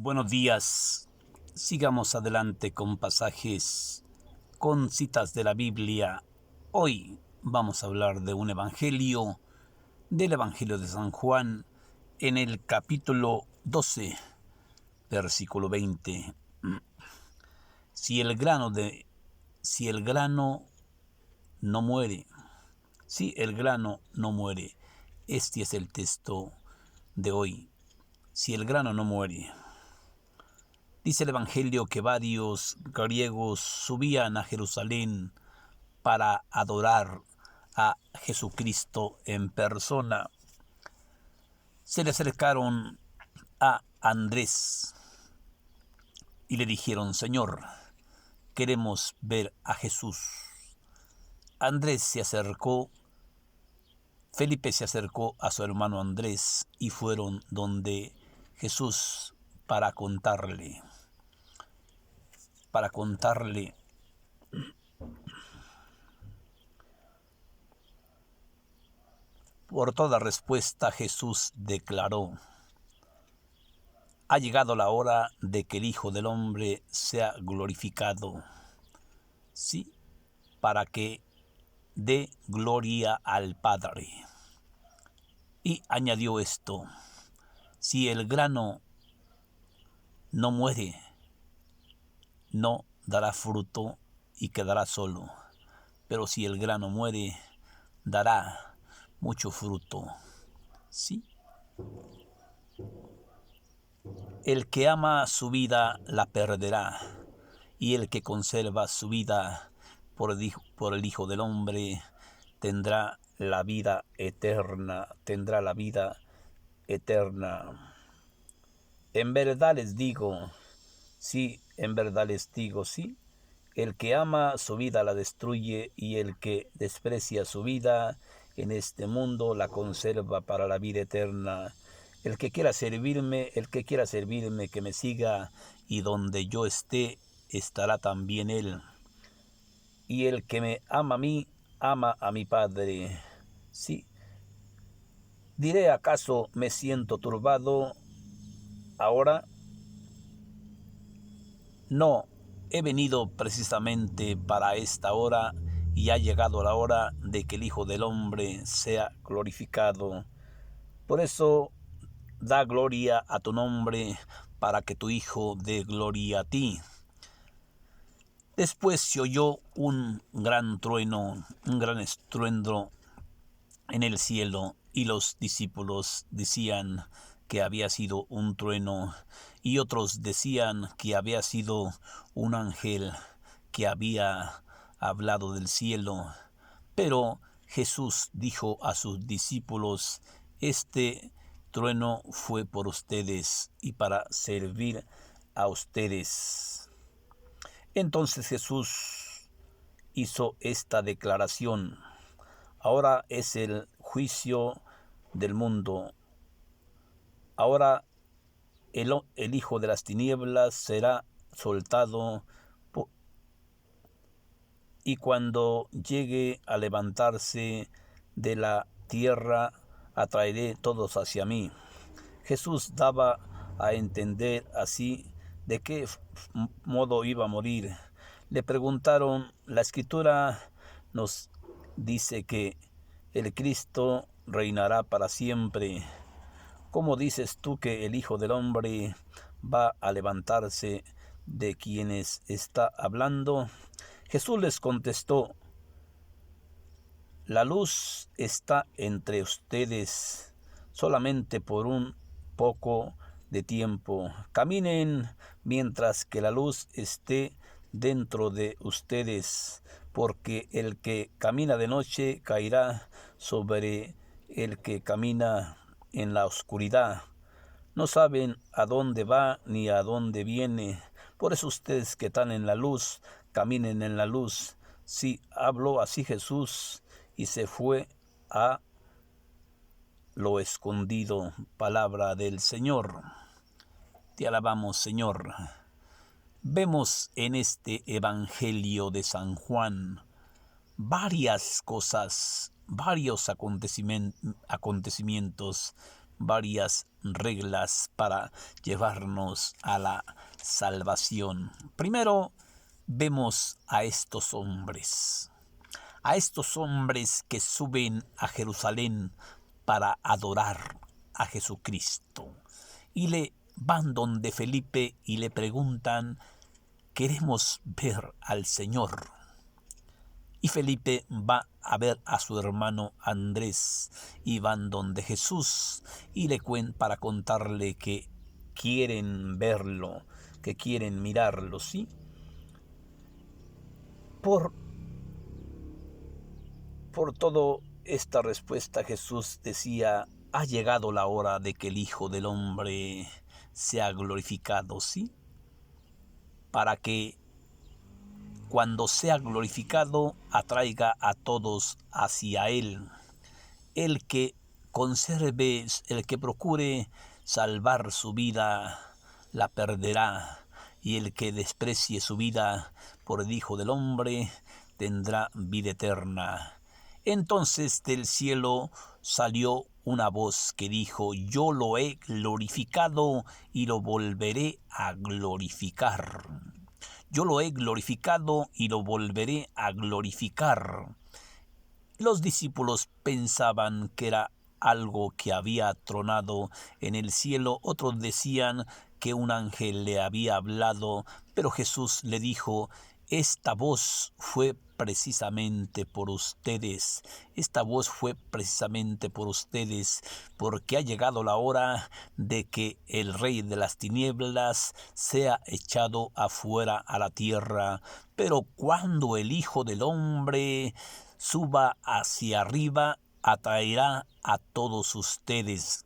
Buenos días. Sigamos adelante con pasajes, con citas de la Biblia. Hoy vamos a hablar de un evangelio, del Evangelio de San Juan, en el capítulo 12, versículo 20. Si el grano no muere, si el grano no muere, este es el texto de hoy. Si el grano no muere. Dice el Evangelio que varios griegos subían a Jerusalén para adorar a Jesucristo en persona. Se le acercaron a Andrés y le dijeron: Señor, queremos ver a Jesús. Andrés se acercó, Felipe se acercó a su hermano Andrés y fueron donde Jesús para contarle Por toda respuesta Jesús declaró: ha llegado la hora de que el Hijo del Hombre sea glorificado. Sí, para que dé gloria al Padre. Y añadió esto: si el grano no muere, no dará fruto y quedará solo. Pero si el grano muere, dará mucho fruto. Sí. El que ama su vida la perderá, y el que conserva su vida por el Hijo del Hombre tendrá la vida eterna. En verdad les digo, sí, en verdad les digo, sí, el que ama su vida la destruye, y el que desprecia su vida en este mundo la conserva para la vida eterna. El que quiera servirme, que me siga, y donde yo esté, estará también él. Y el que me ama a mí, ama a mi Padre. Sí. Diré: ¿acaso me siento turbado ahora? No, he venido precisamente para esta hora, y ha llegado la hora de que el Hijo del Hombre sea glorificado. Por eso, da gloria a tu nombre, para que tu Hijo dé gloria a ti. Después se oyó un gran trueno, un gran estruendo en el cielo, y los discípulos decían que había sido un trueno, y otros decían que había sido un ángel que había hablado del cielo. Pero Jesús dijo a sus discípulos: este trueno fue por ustedes y para servir a ustedes. Entonces Jesús hizo esta declaración: ahora es el juicio del mundo. Ahora el hijo de las tinieblas será soltado, y cuando llegue a levantarse de la tierra, atraeré todos hacia mí. Jesús daba a entender así de qué modo iba a morir. Le preguntaron: la Escritura nos dice que el Cristo reinará para siempre. ¿Cómo dices tú que el Hijo del Hombre va a levantarse? ¿De quienes está hablando? Jesús les contestó: la luz está entre ustedes solamente por un poco de tiempo. Caminen mientras que la luz esté dentro de ustedes, porque el que camina de noche caerá sobre el que camina en la oscuridad. No saben a dónde va ni a dónde viene. Por eso ustedes que están en la luz, caminen en la luz. Sí, habló así Jesús y se fue a lo escondido. Palabra del Señor. Te alabamos, Señor. Vemos en este Evangelio de San Juan varias cosas, varios acontecimientos, varias reglas para llevarnos a la salvación. Primero, vemos a estos hombres que suben a Jerusalén para adorar a Jesucristo. Y le van donde Felipe y le preguntan: queremos ver al Señor. Y Felipe va a ver a su hermano Andrés y van donde Jesús y le para contarle que quieren verlo, que quieren mirarlo, ¿sí? Por toda esta respuesta Jesús decía: ha llegado la hora de que el Hijo del Hombre sea glorificado, ¿sí? Para que cuando sea glorificado atraiga a todos hacia Él. El que conserve, el que procure salvar su vida, la perderá, y el que desprecie su vida por el Hijo del Hombre tendrá vida eterna. Entonces del cielo salió una voz que dijo: yo lo he glorificado y lo volveré a glorificar. Yo lo he glorificado y lo volveré a glorificar. Los discípulos pensaban que era algo que había tronado en el cielo, otros decían que un ángel le había hablado, pero Jesús le dijo: esta voz fue precisamente por ustedes, porque ha llegado la hora de que el rey de las tinieblas sea echado afuera a la tierra. Pero cuando el Hijo del Hombre suba hacia arriba, atraerá a todos ustedes.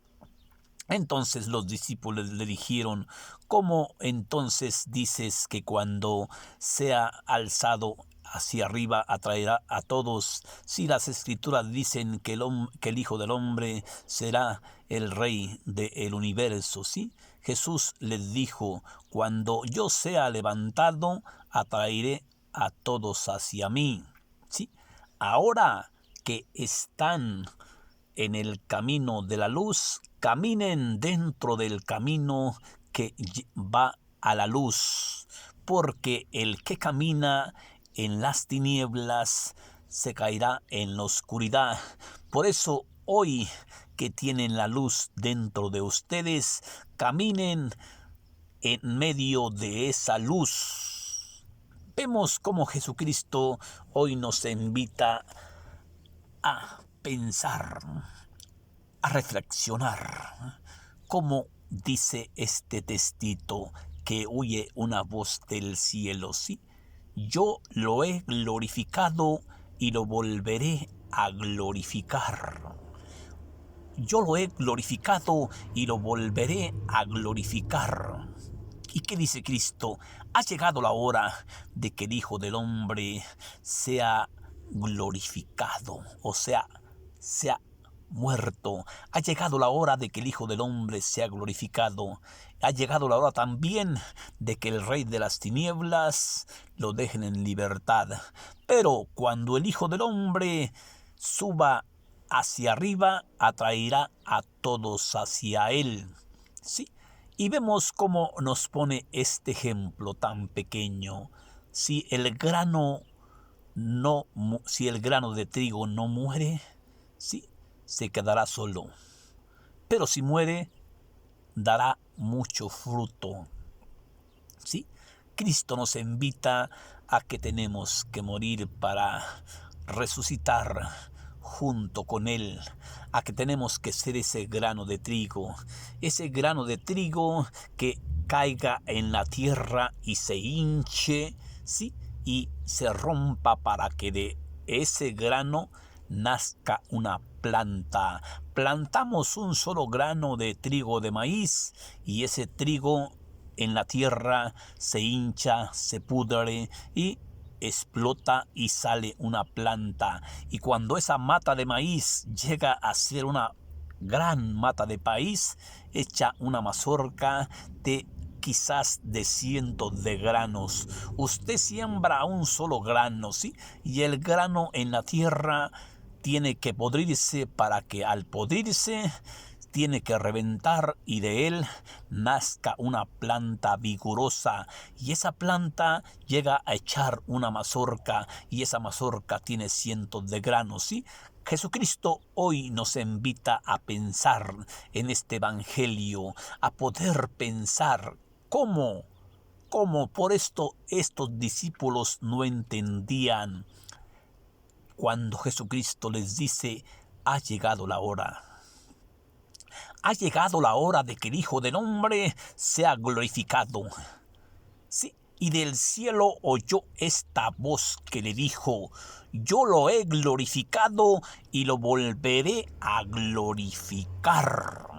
Entonces los discípulos le dijeron: ¿cómo entonces dices que cuando sea alzado hacia arriba atraerá a todos, si las Escrituras dicen que el Hijo del Hombre será el Rey del universo? ¿Sí? Jesús les dijo: cuando yo sea levantado, atraeré a todos hacia mí. ¿Sí? Ahora que están en el camino de la luz, caminen dentro del camino que va a la luz, porque el que camina en las tinieblas se caerá en la oscuridad. Por eso hoy que tienen la luz dentro de ustedes, caminen en medio de esa luz. Vemos cómo Jesucristo hoy nos invita a pensar, a reflexionar, como dice este textito que oye una voz del cielo, ¿sí? Yo lo he glorificado y lo volveré a glorificar. Yo lo he glorificado y lo volveré a glorificar. ¿Y qué dice Cristo? Ha llegado la hora de que el Hijo del Hombre sea glorificado, o sea muerto. Ha llegado la hora de que el Hijo del Hombre sea glorificado. Ha llegado la hora también de que el Rey de las tinieblas lo dejen en libertad. Pero cuando el Hijo del Hombre suba hacia arriba, atraerá a todos hacia Él. ¿Sí? Y vemos cómo nos pone este ejemplo tan pequeño. Si el grano de trigo no muere, ¿sí?, se quedará solo. Pero si muere, dará mucho fruto. ¿Sí? Cristo nos invita a que tenemos que morir para resucitar junto con Él, a que tenemos que ser ese grano de trigo que caiga en la tierra y se hinche, ¿sí?, y se rompa para que de ese grano nazca una planta. Plantamos un solo grano de trigo de maíz y ese trigo en la tierra se hincha, se pudre y explota y sale una planta. Y cuando esa mata de maíz llega a ser una gran mata de maíz, echa una mazorca de quizás de cientos de granos. Usted siembra un solo grano, ¿sí? Y el grano en la tierra tiene que podrirse, para que al podrirse tiene que reventar y de él nazca una planta vigorosa, y esa planta llega a echar una mazorca, y esa mazorca tiene cientos de granos, ¿sí? Jesucristo hoy nos invita a pensar en este evangelio, a poder pensar cómo por esto estos discípulos no entendían cuando Jesucristo les dice: ha llegado la hora. Ha llegado la hora de que el Hijo del Hombre sea glorificado. Sí, y del cielo oyó esta voz que le dijo: yo lo he glorificado y lo volveré a glorificar.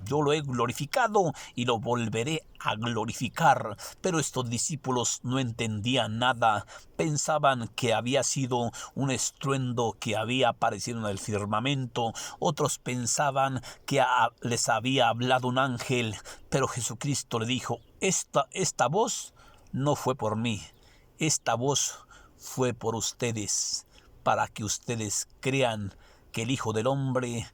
Yo lo he glorificado y lo volveré a glorificar. Pero estos discípulos no entendían nada. Pensaban que había sido un estruendo que había aparecido en el firmamento. Otros pensaban que les había hablado un ángel. Pero Jesucristo le dijo: esta voz no fue por mí. Esta voz fue por ustedes, para que ustedes crean que el Hijo del Hombre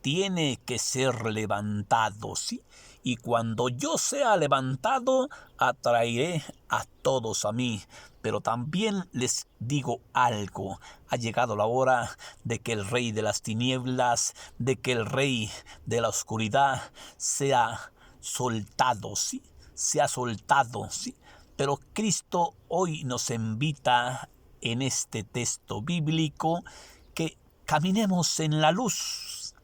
tiene que ser levantado, ¿sí? Y cuando yo sea levantado, atraeré a todos a mí. Pero también les digo algo: ha llegado la hora de que el rey de las tinieblas, de que el rey de la oscuridad sea soltado, ¿sí? Sea soltado, ¿sí? Pero Cristo hoy nos invita en este texto bíblico que caminemos en la luz,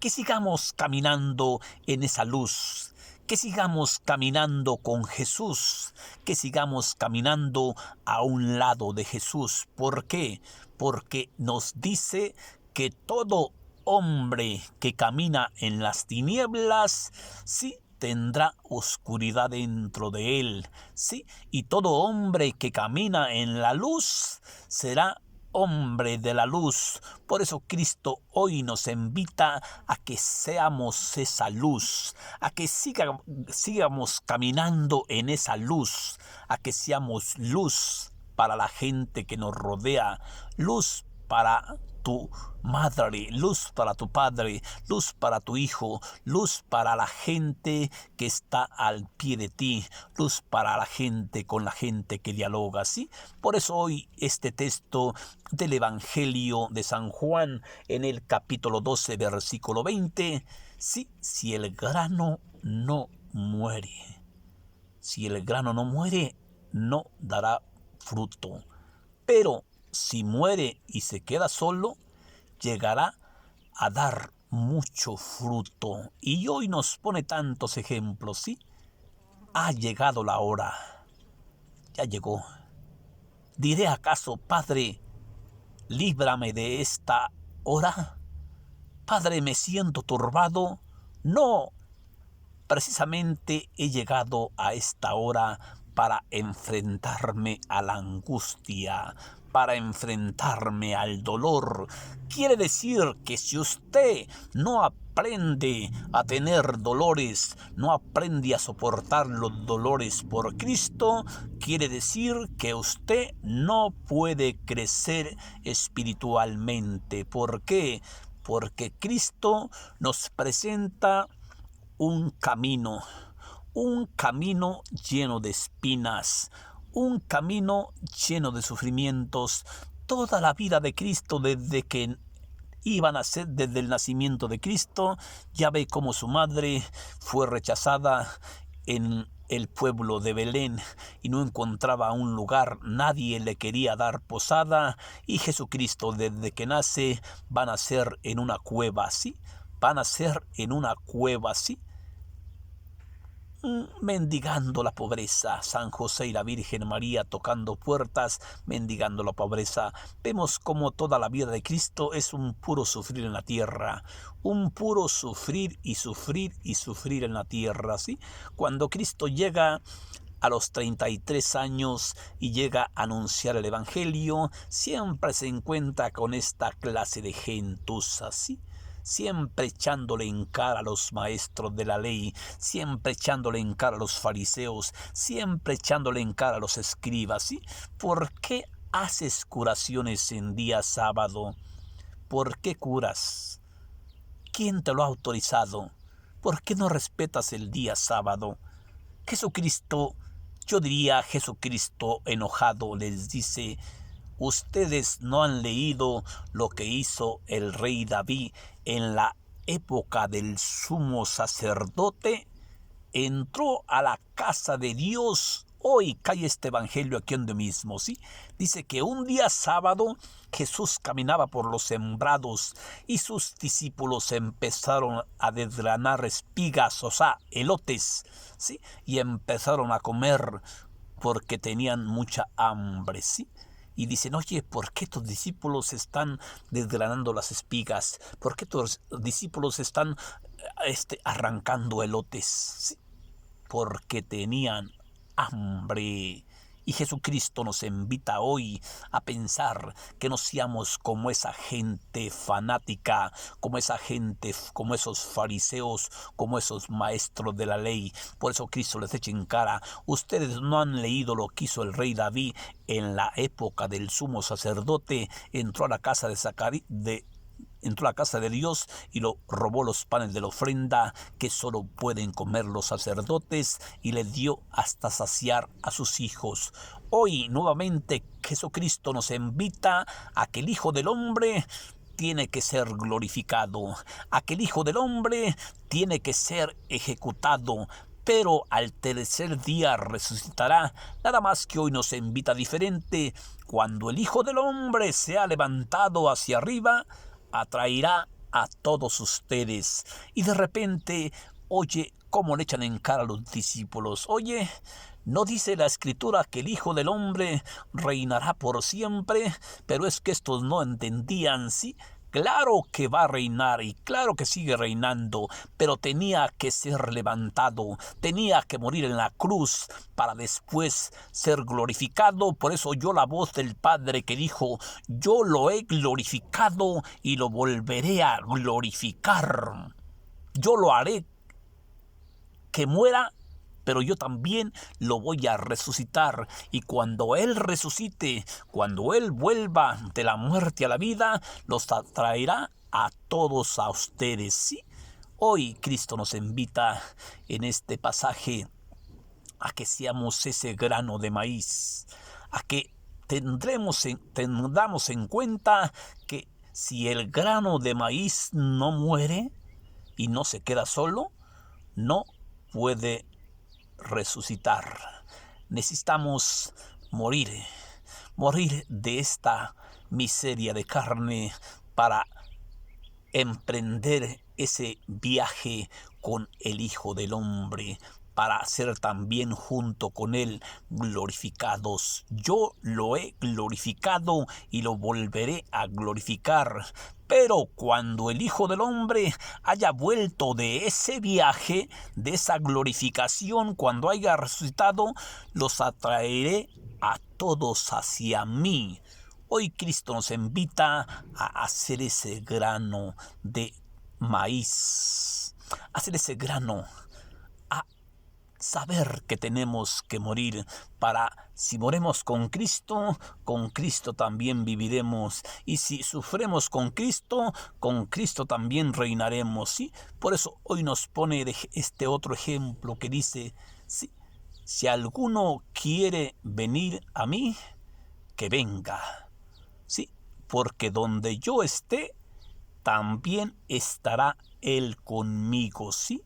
que sigamos caminando en esa luz, que sigamos caminando con Jesús, que sigamos caminando a un lado de Jesús. ¿Por qué? Porque nos dice que todo hombre que camina en las tinieblas, sí, tendrá oscuridad dentro de él, sí, y todo hombre que camina en la luz será hombre de la luz. Por eso Cristo hoy nos invita a que seamos esa luz, a que sigamos caminando en esa luz, a que seamos luz para la gente que nos rodea, luz para tu madre, luz para tu padre, luz para tu hijo, luz para la gente que está al pie de ti, luz para la gente con la gente que dialoga, ¿sí? Por eso hoy este texto del Evangelio de San Juan en el capítulo 12, versículo 20, sí, si el grano no muere, si el grano no muere, no dará fruto. Pero si muere y se queda solo, llegará a dar mucho fruto. Y hoy nos pone tantos ejemplos, ¿sí? Ha llegado la hora. Ya llegó. ¿Diré acaso: Padre, líbrame de esta hora? Padre, me siento turbado. No, precisamente he llegado a esta hora para enfrentarme a la angustia, para enfrentarme al dolor. Quiere decir que si usted no aprende a tener dolores, no aprende a soportar los dolores por Cristo, quiere decir que usted no puede crecer espiritualmente. ¿Por qué? Porque Cristo nos presenta un camino lleno de espinas, un camino lleno de sufrimientos. Toda la vida de Cristo, desde que iban a ser, desde el nacimiento de Cristo, ya ve cómo su madre fue rechazada en el pueblo de Belén y no encontraba un lugar, nadie le quería dar posada, y Jesucristo desde que nace va a nacer en una cueva, ¿sí? Va a nacer en una cueva, ¿sí? Mendigando la pobreza. San José y la Virgen María tocando puertas, mendigando la pobreza. Vemos como toda la vida de Cristo es un puro sufrir en la tierra, un puro sufrir y sufrir y sufrir en la tierra, ¿sí? Cuando Cristo llega a los 33 años y llega a anunciar el Evangelio, siempre se encuentra con esta clase de gentuza, ¿sí? Siempre echándole en cara a los maestros de la ley, siempre echándole en cara a los fariseos, siempre echándole en cara a los escribas, ¿sí? ¿Por qué haces curaciones en día sábado? ¿Por qué curas? ¿Quién te lo ha autorizado? ¿Por qué no respetas el día sábado? Jesucristo, yo diría Jesucristo enojado, les dice: ustedes no han leído lo que hizo el rey David en la época del sumo sacerdote. Entró a la casa de Dios. Hoy cae este evangelio aquí donde mismo, ¿sí? Dice que un día sábado Jesús caminaba por los sembrados y sus discípulos empezaron a desgranar espigas, o sea, elotes, ¿sí? Y empezaron a comer porque tenían mucha hambre, ¿sí? Y dicen: oye, ¿por qué tus discípulos están desgranando las espigas? ¿Por qué tus discípulos están arrancando elotes? ¿Sí? Porque tenían hambre. Y Jesucristo nos invita hoy a pensar que no seamos como esa gente fanática, como esa gente, como esos fariseos, como esos maestros de la ley. Por eso Cristo les echa en cara: ustedes no han leído lo que hizo el rey David en la época del sumo sacerdote. Entró a la casa entró a la casa de Dios y lo robó los panes de la ofrenda que solo pueden comer los sacerdotes, y le dio hasta saciar a sus hijos. Hoy nuevamente Jesucristo nos invita a que el Hijo del Hombre tiene que ser glorificado, a que el Hijo del Hombre tiene que ser ejecutado, pero al tercer día resucitará. Nada más que hoy nos invita diferente. Cuando el Hijo del Hombre sea levantado hacia arriba, atraerá a todos ustedes. Y de repente, oye, cómo le echan en cara a los discípulos. Oye, ¿no dice la Escritura que el Hijo del Hombre reinará por siempre? Pero es que estos no entendían, ¿sí? Claro que va a reinar y claro que sigue reinando, pero tenía que ser levantado, tenía que morir en la cruz para después ser glorificado. Por eso oyó la voz del Padre que dijo: yo lo he glorificado y lo volveré a glorificar. Yo lo haré que muera, pero yo también lo voy a resucitar. Y cuando Él resucite, cuando Él vuelva de la muerte a la vida, los atraerá a todos a ustedes, ¿sí? Hoy Cristo nos invita en este pasaje a que seamos ese grano de maíz, a que tengamos en cuenta que si el grano de maíz no muere y no se queda solo, no puede resucitar. Necesitamos morir de esta miseria de carne para emprender ese viaje con el Hijo del Hombre, para ser también junto con Él glorificados. Yo lo he glorificado y lo volveré a glorificar. Pero cuando el Hijo del Hombre haya vuelto de ese viaje, de esa glorificación, cuando haya resucitado, los atraeré a todos hacia mí. Hoy Cristo nos invita a hacer ese grano de maíz, hacer ese grano, a saber que tenemos que morir para, si moremos con Cristo también viviremos. Y si sufremos con Cristo también reinaremos, ¿sí? Por eso hoy nos pone este otro ejemplo que dice: ¿sí? Si alguno quiere venir a mí, que venga, ¿sí? Porque donde yo esté, también estará Él conmigo, ¿sí?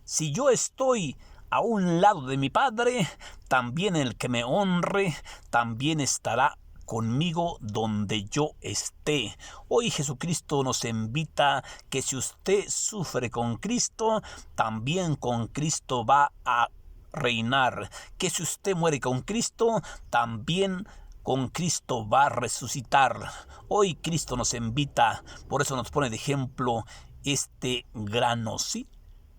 Si yo estoy a un lado de mi Padre, también el que me honre, también estará conmigo donde yo esté. Hoy Jesucristo nos invita que si usted sufre con Cristo, también con Cristo va a reinar. Que si usted muere con Cristo, también con Cristo va a resucitar. Hoy Cristo nos invita, por eso nos pone de ejemplo este grano, ¿sí?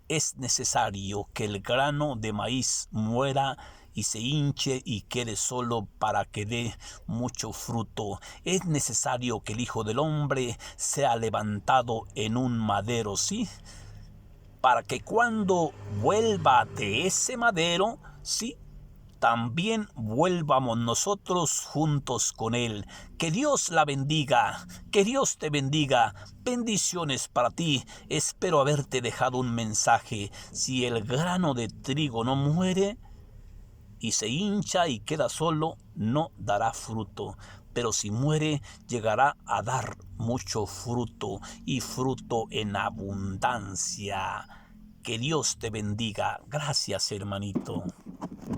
Es necesario que el grano de maíz muera y se hinche y quede solo para que dé mucho fruto. Es necesario que el Hijo del Hombre sea levantado en un madero, ¿sí? Para que cuando vuelva de ese madero, ¿sí?, también vuelvamos nosotros juntos con Él. Que Dios la bendiga, que Dios te bendiga. Bendiciones para ti. Espero haberte dejado un mensaje. Si el grano de trigo no muere y se hincha y queda solo, no dará fruto. Pero si muere, llegará a dar mucho fruto, y fruto en abundancia. Que Dios te bendiga. Gracias, hermanito.